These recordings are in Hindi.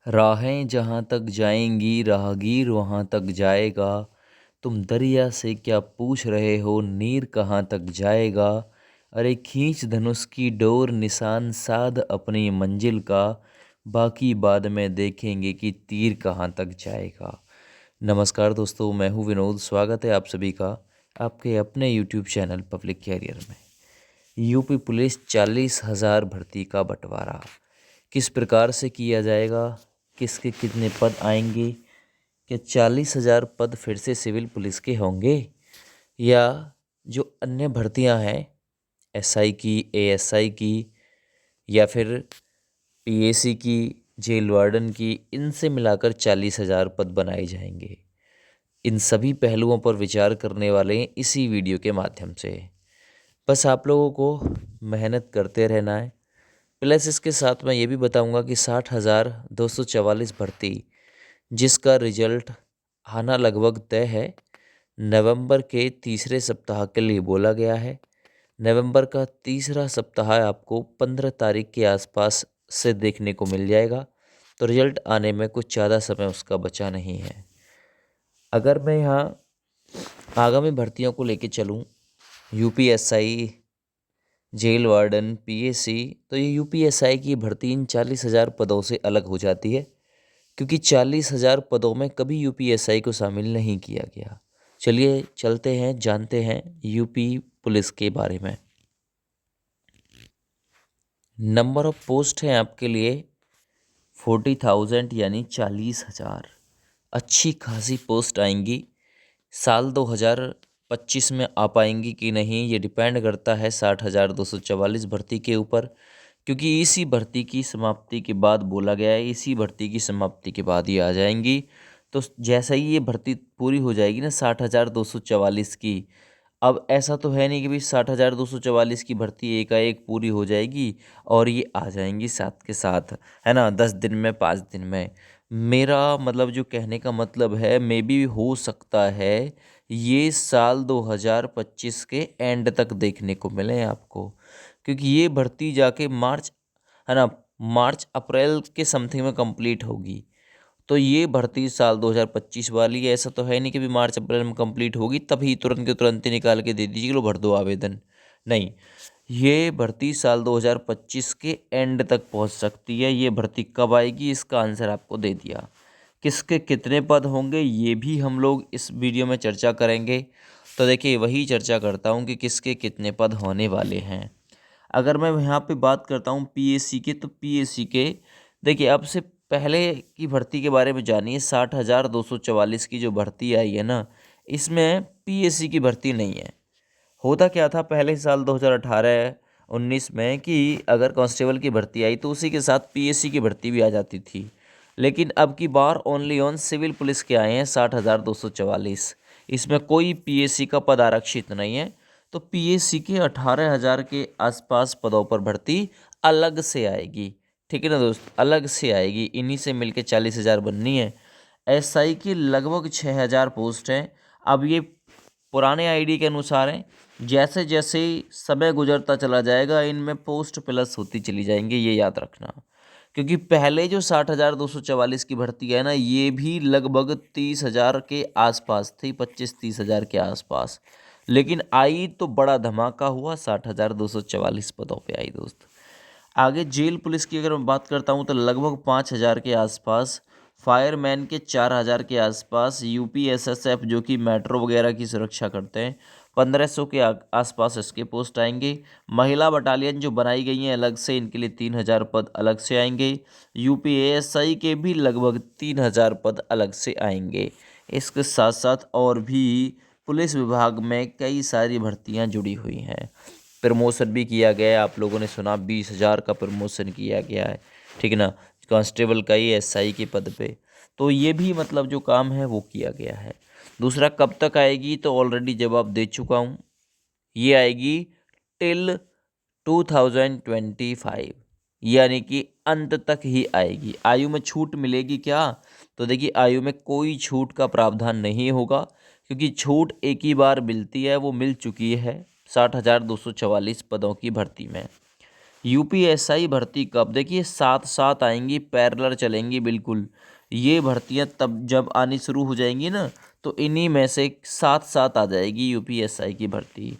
राहें जहाँ तक जाएंगी राहगीर वहाँ तक जाएगा। तुम दरिया से क्या पूछ रहे हो, नीर कहाँ तक जाएगा। अरे खींच धनुष की डोर, निशान साध अपनी मंजिल का। बाकी बाद में देखेंगे कि तीर कहाँ तक जाएगा। नमस्कार दोस्तों, मैं हूँ विनोद। स्वागत है आप सभी का आपके अपने यूट्यूब चैनल पब्लिक कैरियर में। यूपी पुलिस 40,000 भर्ती का बंटवारा किस प्रकार से किया जाएगा, किसके कितने पद आएंगे, क्या 40,000 पद फिर से सिविल पुलिस के होंगे या जो अन्य भर्तियां हैं एसआई की, एएसआई की या फिर पीएसी की, जेल वार्डन की, इनसे मिलाकर 40,000 पद बनाए जाएंगे। इन सभी पहलुओं पर विचार करने वाले हैं इसी वीडियो के माध्यम से। बस आप लोगों को मेहनत करते रहना है। प्लस इसके साथ मैं ये भी बताऊंगा कि 60,244 भर्ती जिसका रिजल्ट आना लगभग तय है, नवंबर के तीसरे सप्ताह के लिए बोला गया है। नवंबर का तीसरा सप्ताह आपको 15 तारीख के आसपास से देखने को मिल जाएगा। तो रिजल्ट आने में कुछ ज़्यादा समय उसका बचा नहीं है। अगर मैं यहाँ आगामी भर्तियों को लेके चलूँ, यूपीएसआई, जेल वार्डन, पीएसी, तो ये यूपीएसआई की भर्ती इन 40,000 पदों से अलग हो जाती है, क्योंकि 40,000 पदों में कभी यूपीएसआई को शामिल नहीं किया गया। चलिए चलते हैं, जानते हैं यूपी पुलिस के बारे में। नंबर ऑफ पोस्ट हैं आपके लिए 40,000 यानी 40,000। अच्छी खासी पोस्ट आएंगी। साल 2025 में आ पाएंगी कि नहीं ये डिपेंड करता है 60,244 भर्ती के ऊपर, क्योंकि इसी भर्ती की समाप्ति के बाद बोला गया है, इसी भर्ती की समाप्ति के बाद ही आ जाएंगी। तो जैसा ही ये भर्ती पूरी हो जाएगी ना 60,244 की, अब ऐसा तो है नहीं कि भाई 60,244 की भर्ती एकाएक पूरी हो जाएगी और ये आ जाएंगी साथ के साथ, है ना, 10 दिन में, 5 दिन में। मेरा मतलब जो कहने का मतलब है, मे बी हो सकता है ये साल 2025 के एंड तक देखने को मिले आपको, क्योंकि ये भर्ती जाके मार्च, है ना, मार्च अप्रैल के समथिंग में कंप्लीट होगी। तो ये भर्ती साल 2025 वाली है। ऐसा तो है नहीं कि भी मार्च अप्रैल में कंप्लीट होगी तभी तुरंत के तुरंत ही निकाल के दे दीजिए लो भर दो आवेदन। नहीं, ये भर्ती साल 2025 के एंड तक पहुंच सकती है। ये भर्ती कब आएगी इसका आंसर आपको दे दिया। किसके कितने पद होंगे ये भी हम लोग इस वीडियो में चर्चा करेंगे। तो देखिए वही चर्चा करता हूँ कि किसके कितने पद होने वाले हैं। अगर मैं यहाँ पे बात करता हूँ पीएससी के, तो पीएससी के देखिए अब से पहले की भर्ती के बारे में जानिए। 60,244 की जो भर्ती आई है ना, इसमें पीएससी की भर्ती नहीं है। होता क्या था पहले साल 2018-19 में कि अगर कांस्टेबल की भर्ती आई तो उसी के साथ पीएससी की भर्ती भी आ जाती थी। लेकिन अब की बार ओनली ऑन सिविल पुलिस के आए हैं 60,244। इसमें कोई पीएससी का पद आरक्षित नहीं है। तो पीएससी के 18,000 के आसपास पदों पर भर्ती अलग से आएगी। ठीक है ना दोस्त, अलग से आएगी। इन्हीं से मिलके 40,000 बननी है। एसआई की लगभग 6,000 पोस्ट हैं। अब ये पुराने आईडी के अनुसार हैं। जैसे जैसे समय गुजरता चला जाएगा इनमें पोस्ट प्लस होती चली जाएंगी, ये याद रखना। क्योंकि पहले जो 60,244 की भर्ती है ना, ये भी लगभग 30,000 के आसपास थी, 25-30,000 के आसपास। लेकिन आई तो बड़ा धमाका हुआ, 60,244 पदों पे आई दोस्त। आगे जेल पुलिस की अगर मैं बात करता हूँ तो लगभग 5,000 के आसपास, फायरमैन के 4,000 के आसपास, यूपीएसएसएफ जो कि मेट्रो वगैरह की सुरक्षा करते हैं 1,500 के आसपास इसके पोस्ट आएंगे। महिला बटालियन जो बनाई गई हैं अलग से, इनके लिए 3,000 पद अलग से आएंगे। यूपीएएसआई के भी लगभग 3,000 पद अलग से आएंगे। इसके साथ साथ और भी पुलिस विभाग में कई सारी भर्तियां जुड़ी हुई हैं। प्रमोशन भी किया गया है, आप लोगों ने सुना 20,000 का प्रमोशन किया गया है, ठीक है ना, कांस्टेबल का ही एसआई के पद पे। तो ये भी मतलब जो काम है वो किया गया है। दूसरा कब तक आएगी, तो ऑलरेडी जवाब दे चुका हूँ। ये आएगी टिल 2025, यानी कि अंत तक ही आएगी। आयु में छूट मिलेगी क्या, तो देखिए आयु में कोई छूट का प्रावधान नहीं होगा, क्योंकि छूट एक ही बार मिलती है, वो मिल चुकी है 60,244 पदों की भर्ती में। यूपीएसआई भर्ती कब, देखिए साथ साथ आएंगी, पैरेलल चलेंगी बिल्कुल। ये भर्तियां तब जब आनी शुरू हो जाएंगी ना, तो इन्हीं में से साथ साथ आ जाएगी यूपीएसआई की भर्ती।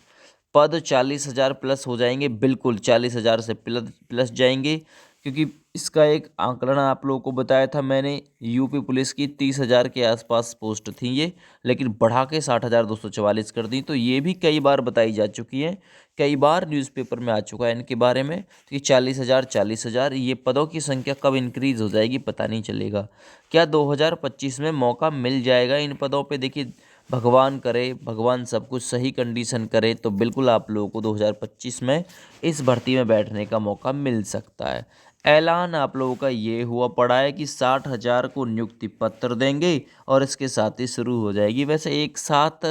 पद 40,000 प्लस हो जाएंगे, बिल्कुल 40,000 से प्लस प्लस जाएंगे, क्योंकि इसका एक आंकलन आप लोगों को बताया था मैंने। यूपी पुलिस की 30,000 के आसपास पोस्ट थी ये, लेकिन बढ़ा के 60,244 कर दी। तो ये भी कई बार बताई जा चुकी है, कई बार न्यूज़पेपर में आ चुका है इनके बारे में। तो ये 40,000 ये पदों की संख्या कब इंक्रीज हो जाएगी पता नहीं चलेगा। क्या 2025 में मौका मिल जाएगा इन पदों पे? देखिए भगवान करे, भगवान सब कुछ सही कंडीशन करे, तो बिल्कुल आप लोगों को 2025 में इस भर्ती में बैठने का मौका मिल सकता है। ऐलान आप लोगों का ये हुआ पड़ा है कि 60,000 को नियुक्ति पत्र देंगे और इसके साथ ही शुरू हो जाएगी। वैसे एक साथ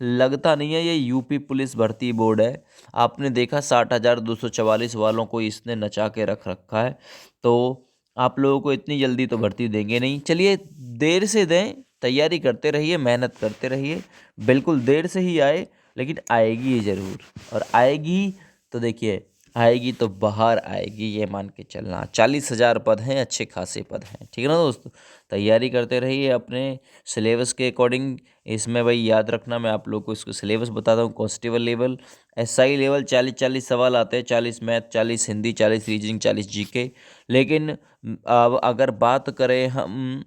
लगता नहीं है, ये यूपी पुलिस भर्ती बोर्ड है। आपने देखा 60,244 वालों को इसने नचा के रख रखा है, तो आप लोगों को इतनी जल्दी तो भर्ती देंगे नहीं। चलिए देर से दें, तैयारी करते रहिए, मेहनत करते रहिए, बिल्कुल देर से ही आए लेकिन आएगी ये ज़रूर। और आएगी तो देखिए, आएगी तो बाहर आएगी, ये मान के चलना। 40,000 पद हैं, अच्छे खासे पद हैं, ठीक है ना दोस्तों। तैयारी करते रहिए अपने सिलेबस के अकॉर्डिंग। इसमें भाई याद रखना, मैं आप लोग को इसको सिलेबस बताता हूँ। कांस्टेबल लेवल, एसआई लेवल 40-40 सवाल आते हैं, 40 मैथ, 40 हिंदी, 40 रीजनिंग, 40 जीके। लेकिन अब अगर बात करें हम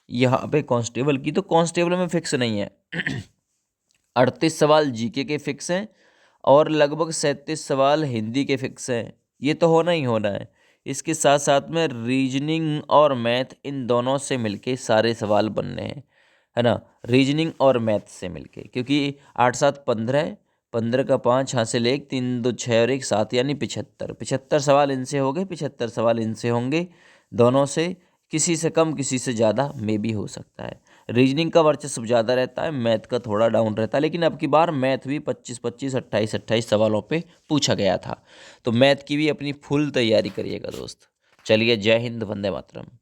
यहाँ पे कांस्टेबल की, तो कांस्टेबल में फिक्स नहीं है। 38 सवाल जीके के फिक्स हैं और लगभग 37 सवाल हिंदी के फिक्स हैं। ये तो होना ही होना है। इसके साथ साथ में रीजनिंग और मैथ, इन दोनों से मिलके सारे सवाल बनने हैं, है ना। रीजनिंग और मैथ से मिलके, क्योंकि 8-7-15 है, 15 का 5 हासिल 1, 3 2 6 और 1 7, यानी 75 सवाल इनसे हो गए, 75 सवाल इनसे होंगे। दोनों से किसी से कम किसी से ज़्यादा में भी हो सकता है। रीजनिंग का वर्चस्व ज़्यादा रहता है, मैथ का थोड़ा डाउन रहता है। लेकिन अब की बार मैथ भी 25-25, 28-28 सवालों पे पूछा गया था, तो मैथ की भी अपनी फुल तैयारी करिएगा दोस्त। चलिए, जय हिंद, वंदे मातरम।